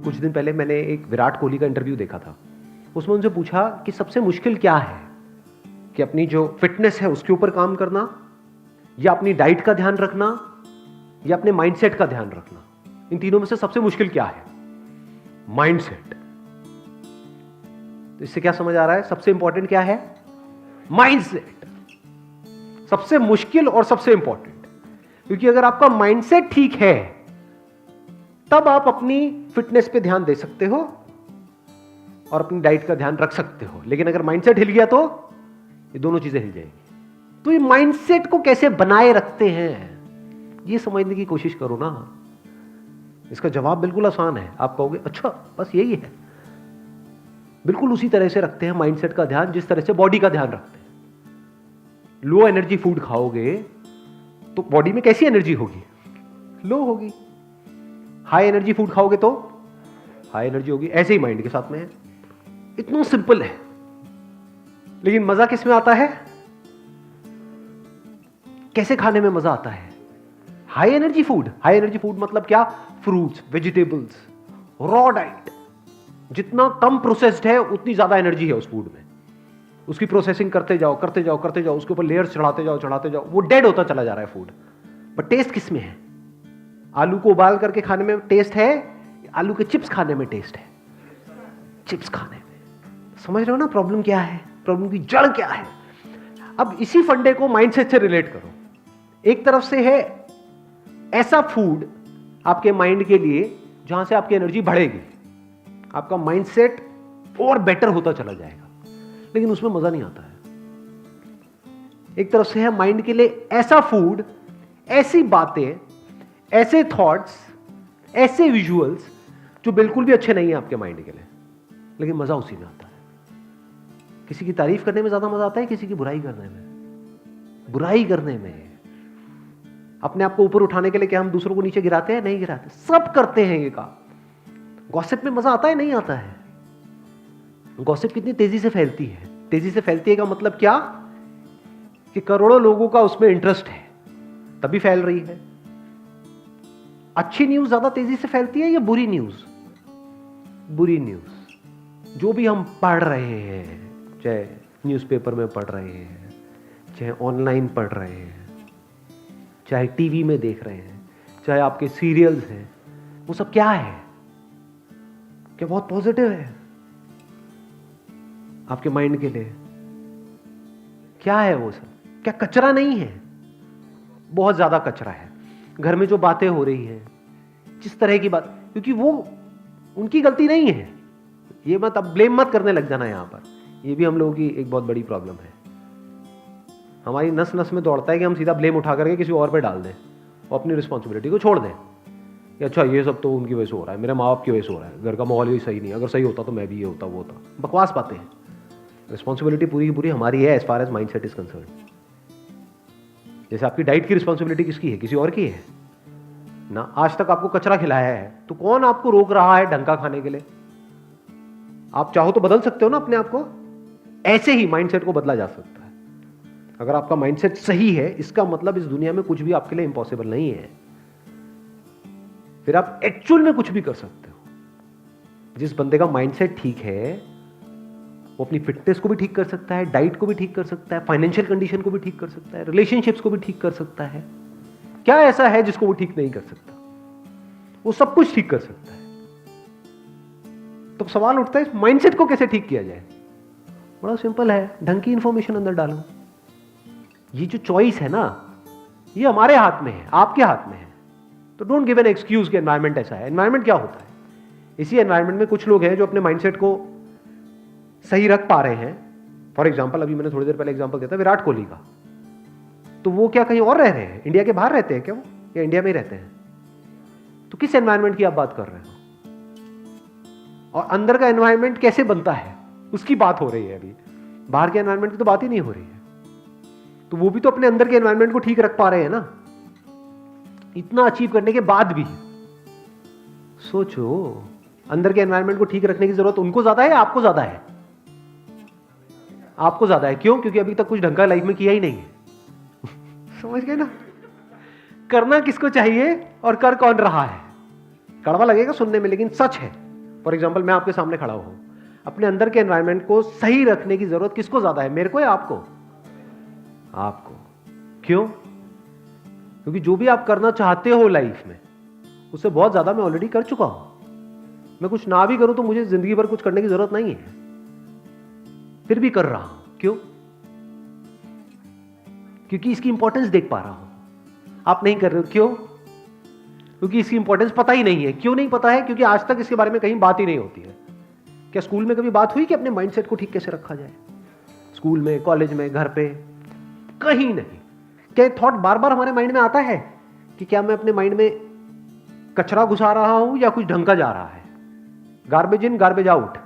कुछ दिन पहले मैंने एक विराट कोहली का इंटरव्यू देखा था। उसमें उनसे पूछा कि सबसे मुश्किल क्या है, कि अपनी जो फिटनेस है उसके ऊपर काम करना, या अपनी डाइट का ध्यान रखना, या अपने माइंडसेट का ध्यान रखना। इन तीनों में से सबसे मुश्किल क्या है? माइंडसेट। तो इससे क्या समझ आ रहा है? सबसे इंपॉर्टेंट क्या है? माइंडसेट। सबसे मुश्किल और सबसे इंपॉर्टेंट, क्योंकि अगर आपका माइंडसेट ठीक है तब आप अपनी फिटनेस पे ध्यान दे सकते हो और अपनी डाइट का ध्यान रख सकते हो। लेकिन अगर माइंडसेट हिल गया तो ये दोनों चीजें हिल जाएंगी। तो ये माइंडसेट को कैसे बनाए रखते हैं, ये समझने की कोशिश करो ना। इसका जवाब बिल्कुल आसान है। आप कहोगे अच्छा बस यही है। बिल्कुल उसी तरह से रखते हैं माइंडसेट का ध्यान जिस तरह से बॉडी का ध्यान रखते हैं। लो एनर्जी फूड खाओगे तो बॉडी में कैसी एनर्जी होगी? लो होगी। हाई एनर्जी फूड खाओगे तो हाई एनर्जी होगी। ऐसे ही माइंड के साथ में है। इतना सिंपल है। लेकिन मजा किस में आता है? कैसे खाने में मजा आता है? High energy food. High energy food मतलब क्या? Fruits, vegetables, raw diet. जितना कम प्रोसेस्ड है उतनी ज्यादा एनर्जी है उस फूड में। उसकी प्रोसेसिंग करते जाओ करते जाओ करते जाओ, उसके ऊपर लेयर्स चढ़ाते जाओ चढ़ाते जाओ, वो डेड होता चला जा रहा है फूड। बट टेस्ट किस में है? आलू को उबाल करके खाने में टेस्ट है, आलू के चिप्स खाने में टेस्ट है? चिप्स खाने में। समझ रहे हो ना प्रॉब्लम क्या है? प्रॉब्लम की जड़ क्या है? अब इसी फंडे को माइंडसेट से रिलेट करो। एक तरफ से है ऐसा फूड आपके माइंड के लिए जहां से आपकी एनर्जी बढ़ेगी, आपका माइंडसेट और बेटर होता चला जाएगा, लेकिन उसमें मजा नहीं आता है। एक तरफ से है माइंड के लिए ऐसा फूड, ऐसी बातें, ऐसे थॉट्स, ऐसे विजुअल्स जो बिल्कुल भी अच्छे नहीं है आपके माइंड के लिए, लेकिन मजा उसी में आता है। किसी की तारीफ करने में ज्यादा मजा आता है, किसी की बुराई करने में? बुराई करने में। अपने आप को ऊपर उठाने के लिए क्या हम दूसरों को नीचे गिराते हैं? नहीं गिराते। सब करते हैं ये काम। गॉसिप में मजा आता है? नहीं आता है। गॉसिप कितनी तेजी से फैलती है? तेजी से फैलती है का मतलब क्या? कि करोड़ों लोगों का उसमें इंटरेस्ट है, तभी फैल रही है। अच्छी न्यूज ज्यादा तेजी से फैलती है या बुरी न्यूज? बुरी न्यूज। जो भी हम पढ़ रहे हैं, चाहे न्यूज़पेपर में पढ़ रहे हैं, चाहे ऑनलाइन पढ़ रहे हैं, चाहे टीवी में देख रहे हैं, चाहे आपके सीरियल्स हैं, वो सब क्या है? क्या बहुत पॉजिटिव है आपके माइंड के लिए? क्या है वो सब? क्या कचरा नहीं है? बहुत ज्यादा कचरा है। घर में जो बातें हो रही हैं, जिस तरह की बात, क्योंकि वो उनकी गलती नहीं है। ये मत अब ब्लेम मत करने लग जाना यहां पर। ये भी हम लोगों की एक बहुत बड़ी प्रॉब्लम है। हमारी नस नस में दौड़ता है कि हम सीधा ब्लेम उठा करके किसी और पे डाल दें और अपनी रिस्पॉन्सिबिलिटी को छोड़ दें कि अच्छा ये सब तो उनकी वजह से हो रहा है, मेरे माँ बाप की वजह से हो रहा है, घर का माहौल ही सही नहीं है, अगर सही होता तो मैं भी ये होता वो होता। बकवास बातें हैं। रिस्पॉन्सिबिलिटी पूरी की पूरी हमारी है as far as mindset is concerned. जैसे आपकी डाइट की रिस्पॉन्सिबिलिटी किसकी है? किसी और की है ना। आज तक आपको कचरा खिलाया है तो कौन आपको रोक रहा है ढंग का खाने के लिए? आप चाहो तो बदल सकते हो ना अपने आप को। ऐसे ही माइंडसेट को बदला जा सकता है। अगर आपका माइंडसेट सही है, इसका मतलब इस दुनिया में कुछ भी आपके लिए इंपॉसिबल नहीं है। फिर आप एक्चुअल में कुछ भी कर सकते हो। जिस बंदे का माइंडसेट ठीक है वो अपनी फिटनेस को भी ठीक कर सकता है, डाइट को भी ठीक कर सकता है, फाइनेंशियल कंडीशन को भी ठीक कर सकता है, रिलेशनशिप्स को भी ठीक कर सकता है। क्या ऐसा है जिसको वो ठीक नहीं कर सकता? वो सब कुछ ठीक कर सकता है। तो सवाल उठता है इस माइंडसेट को कैसे ठीक किया जाए? बड़ा सिंपल है, ढंग की इंफॉर्मेशन अंदर डालो। ये जो चॉइस है ना, ये हमारे हाथ में है, आपके हाथ में है। तो डोंट गिव एन एक्सक्यूज कि एनवायरमेंट ऐसा है। एनवायरमेंट क्या होता है? इसी एनवायरमेंट में कुछ लोग हैं जो अपने माइंडसेट को सही रख पा रहे हैं। फॉर एग्जाम्पल, अभी मैंने थोड़ी देर पहले एग्जाम्पल दिया था विराट कोहली का। तो वो क्या कहीं और रह रहे हैं? इंडिया के बाहर रहते हैं क्या वो, या इंडिया में ही रहते हैं? तो किस एनवायरमेंट की आप बात कर रहे हो? और अंदर का एनवायरमेंट कैसे बनता है उसकी बात हो रही है अभी। बाहर के एनवायरमेंट की तो बात ही नहीं हो रही है। तो वो भी तो अपने अंदर के एनवायरमेंट को ठीक रख पा रहे हैं ना। इतना अचीव करने के बाद भी सोचो, अंदर के एनवायरमेंट को ठीक रखने की जरूरत उनको ज्यादा है या आपको ज्यादा है? आपको ज्यादा है। क्यों? क्योंकि अभी तक कुछ ढंग का लाइफ में किया ही नहीं है। समझ गए ना? करना किसको चाहिए और कर कौन रहा है। कड़वा लगेगा सुनने में, लेकिन सच है। फॉर एग्जाम्पल, मैं आपके सामने खड़ा हूं, अपने अंदर के एनवायरनमेंट को सही रखने की जरूरत किसको ज्यादा है, मेरे को या आपको? आपको। क्यों? क्योंकि जो भी आप करना चाहते हो लाइफ में, उससे बहुत ज्यादा मैं ऑलरेडी कर चुका हूं। मैं कुछ ना भी करूं तो मुझे जिंदगी भर कुछ करने की जरूरत नहीं है, फिर भी कर रहा हूं। क्यों? क्योंकि इसकी इंपॉर्टेंस देख पा रहा हूं। आप नहीं कर रहे हो, क्यों? क्योंकि इसकी इंपॉर्टेंस पता ही नहीं है। क्यों नहीं पता है? क्योंकि आज तक इसके बारे में कहीं बात ही नहीं होती है। क्या स्कूल में कभी बात हुई कि अपने माइंडसेट को ठीक कैसे रखा जाए? स्कूल में, कॉलेज में, घर पे, कहीं नहीं। क्या थॉट बार बार हमारे माइंड में आता है कि क्या मैं अपने माइंड में कचरा घुसा रहा हूं या कुछ ढंग का जा रहा है? Garbage in garbage out.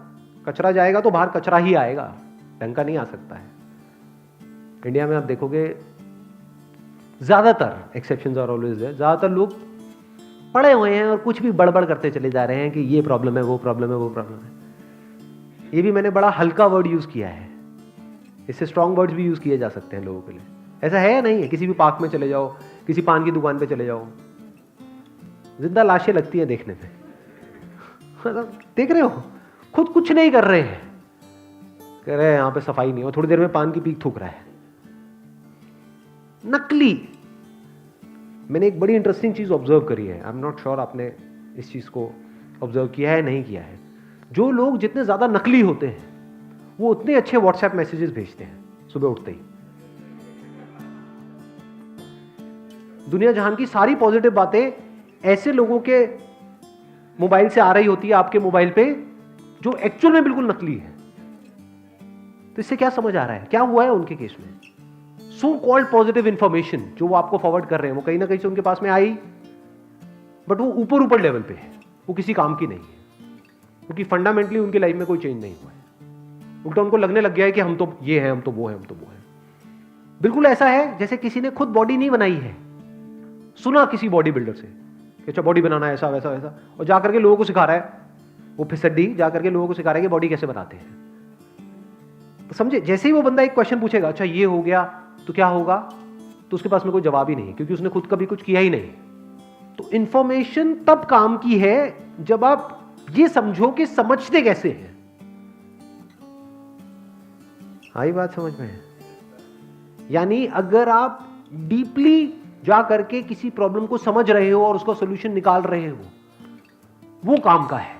कचरा जाएगा तो बाहर कचरा ही आएगा, ढंग का नहीं आ सकता है। इंडिया में आप देखोगे ज्यादातर, एक्सेप्शंस आर ऑलवेज देयर, ज्यादातर लोग पढ़े हुए हैं और कुछ भी बड़बड़ करते चले जा रहे हैं कि ये प्रॉब्लम है, वो प्रॉब्लम है, वो प्रॉब्लम है। ये भी मैंने बड़ा हल्का वर्ड यूज किया है, इससे स्ट्रॉन्ग वर्ड्स भी यूज किए जा सकते हैं लोगों के लिए। ऐसा है या नहीं है? किसी भी पार्क में चले जाओ, किसी पान की दुकान पे चले जाओ, जिंदा लाशें लगती हैं देखने में। देख रहे हो, खुद कुछ नहीं कर रहे हैं, कह रहे हैं यहां पे सफाई नहीं हो, थोड़ी देर में पान की पीक थूक रहा है। नकली। मैंने एक बड़ी इंटरेस्टिंग चीज ऑब्जर्व करी है, आई एम नॉट श्योर आपने इस चीज को ऑब्जर्व किया है नहीं किया है। जो लोग जितने ज्यादा नकली होते हैं वो उतने अच्छे व्हाट्सएप मैसेजेस भेजते हैं सुबह उठते ही। दुनिया जहान की सारी पॉजिटिव बातें ऐसे लोगों के मोबाइल से आ रही होती है आपके मोबाइल पे, जो एक्चुअल में बिल्कुल नकली है। तो इससे क्या समझ आ रहा है, क्या हुआ है उनके केस में? सो कॉल्ड पॉजिटिव इंफॉर्मेशन जो वो आपको फॉरवर्ड कर रहे हैं, वो कहीं ना कहीं से उनके पास में आई, बट वो ऊपर ऊपर लेवल पे है, वो किसी काम की नहीं है, क्योंकि फंडामेंटली उनकी लाइफ में कोई चेंज नहीं हुआ है। उल्टा उनको लगने लग गया है कि हम तो ये हैं, हम तो वो हैं, हम तो वो हैं। बिल्कुल ऐसा है जैसे किसी ने खुद बॉडी नहीं बनाई है, सुना किसी बॉडी बिल्डर से कि अच्छा बॉडी बनाना है, ऐसा वैसा वैसा, और जाकर के लोगों को सिखा रहा है, वो फिसड्डी जाकर के लोगों को सिखा रहा है कि बॉडी कैसे बनाते हैं। तो समझे, जैसे ही वो बंदा एक क्वेश्चन पूछेगा, अच्छा ये हो गया तो क्या होगा, तो उसके पास में कोई जवाब ही नहीं, क्योंकि उसने खुद कभी कुछ किया ही नहीं। तो इंफॉर्मेशन तब काम की है जब आप ये समझो कि समझते कैसे हैं। आई बात समझ में? यानी अगर आप डीपली जा करके किसी प्रॉब्लम को समझ रहे हो और उसका सॉल्यूशन निकाल रहे हो, वो काम का है।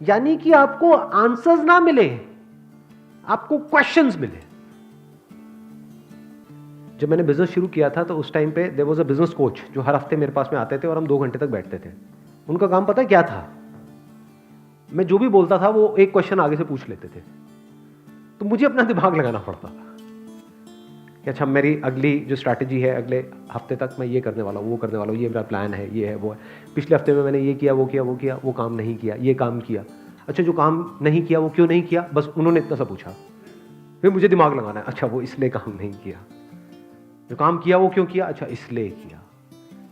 यानी कि आपको आंसर्स ना मिले, आपको क्वेश्चंस मिले। जब मैंने बिजनेस शुरू किया था तो उस टाइम पे there was a business coach जो हर हफ्ते मेरे पास में आते थे और हम 2 घंटे तक बैठते थे। उनका काम पता है क्या था? मैं जो भी बोलता था वो एक क्वेश्चन आगे से पूछ लेते थे, तो मुझे अपना दिमाग लगाना पड़ता था कि अच्छा मेरी अगली जो स्ट्रैटेजी है, अगले हफ्ते तक मैं ये करने वाला हूँ, वो करने वाला हूँ, ये मेरा प्लान है, ये है, वो है। पिछले हफ्ते में मैंने ये किया, वो किया, वो किया, वो काम नहीं किया, ये काम किया। अच्छा जो काम नहीं किया वो क्यों नहीं किया? बस उन्होंने इतना सा पूछा, फिर मुझे दिमाग लगाना है, अच्छा वो इसलिए काम नहीं किया। जो काम किया वो क्यों किया? अच्छा इसलिए किया।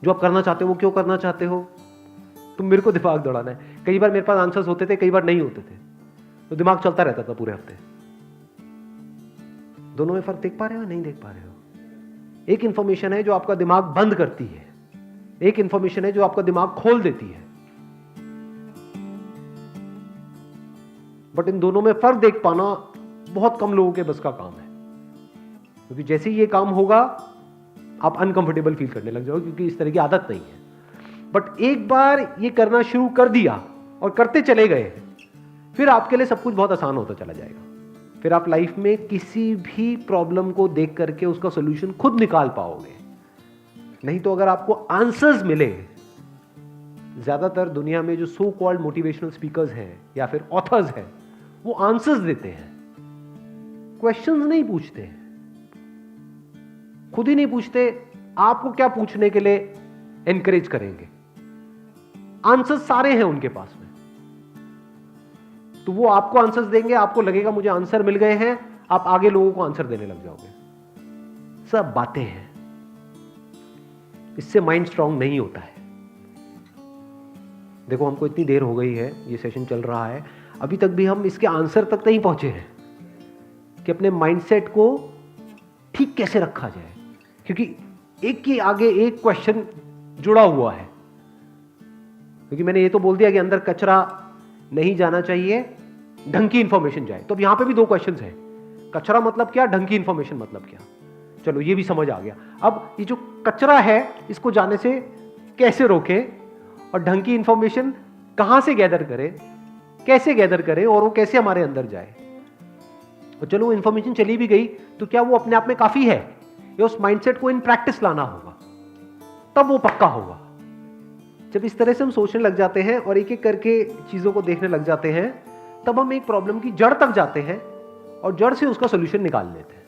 जो आप करना चाहते हो वो क्यों करना चाहते हो? तुम मेरे को दिमाग दौड़ाना है। कई बार मेरे पास आंसर्स होते थे, कई बार नहीं होते थे, तो दिमाग चलता रहता था पूरे हफ्ते। दोनों में फर्क देख पा रहे हो, नहीं देख पा रहे हो? एक इंफॉर्मेशन है जो आपका दिमाग बंद करती है, एक इंफॉर्मेशन है जो आपका दिमाग खोल देती है। बट इन दोनों में फर्क देख पाना बहुत कम लोगों के बस का काम है, क्योंकि जैसे ही ये काम होगा आप अनकंफर्टेबल फील करने लग जाओगे, क्योंकि इस तरह की आदत नहीं है। बट एक बार ये करना शुरू कर दिया और करते चले गए, फिर आपके लिए सब कुछ बहुत आसान होता चला जाएगा। फिर आप लाइफ में किसी भी प्रॉब्लम को देख करके उसका सॉल्यूशन खुद निकाल पाओगे। नहीं तो अगर आपको आंसर्स मिले, ज्यादातर दुनिया में जो सो कॉल्ड मोटिवेशनल स्पीकर्स हैं या फिर ऑथर्स हैं, वो आंसर्स देते हैं, क्वेश्चंस नहीं पूछते, खुद ही नहीं पूछते आपको क्या पूछने के लिए एनकरेज करेंगे। आंसर्स सारे हैं उनके पास में, तो वो आपको आंसर्स देंगे, आपको लगेगा मुझे आंसर मिल गए हैं, आप आगे लोगों को आंसर देने लग जाओगे। सब बातें हैं, इससे माइंड स्ट्रांग नहीं होता है। देखो हमको इतनी देर हो गई है, ये सेशन चल रहा है, अभी तक भी हम इसके आंसर तक नहीं पहुंचे हैं कि अपने माइंडसेट को ठीक कैसे रखा जाए। क्योंकि एक के आगे एक क्वेश्चन जुड़ा हुआ है, क्योंकि मैंने ये तो बोल दिया कि अंदर कचरा नहीं जाना चाहिए, ढंग की इंफॉर्मेशन जाए। तो अब यहां पे भी दो क्वेश्चंस हैं, कचरा मतलब क्या, ढंग की इंफॉर्मेशन मतलब क्या। चलो ये भी समझ आ गया। अब ये जो कचरा है इसको जाने से कैसे रोकें, और ढंग की इंफॉर्मेशन कहां से गैदर करें, कैसे गैदर करें, और वो कैसे हमारे अंदर जाए। और चलो वो इंफॉर्मेशन चली भी गई तो क्या वो अपने आप में काफी है, या उस माइंडसेट को इन प्रैक्टिस लाना होगा, तब वो पक्का होगा। जब इस तरह से हम सोचने लग जाते हैं और एक एक करके चीजों को देखने लग जाते हैं, तब हम एक प्रॉब्लम की जड़ तक जाते हैं और जड़ से उसका सोल्यूशन निकाल लेते हैं।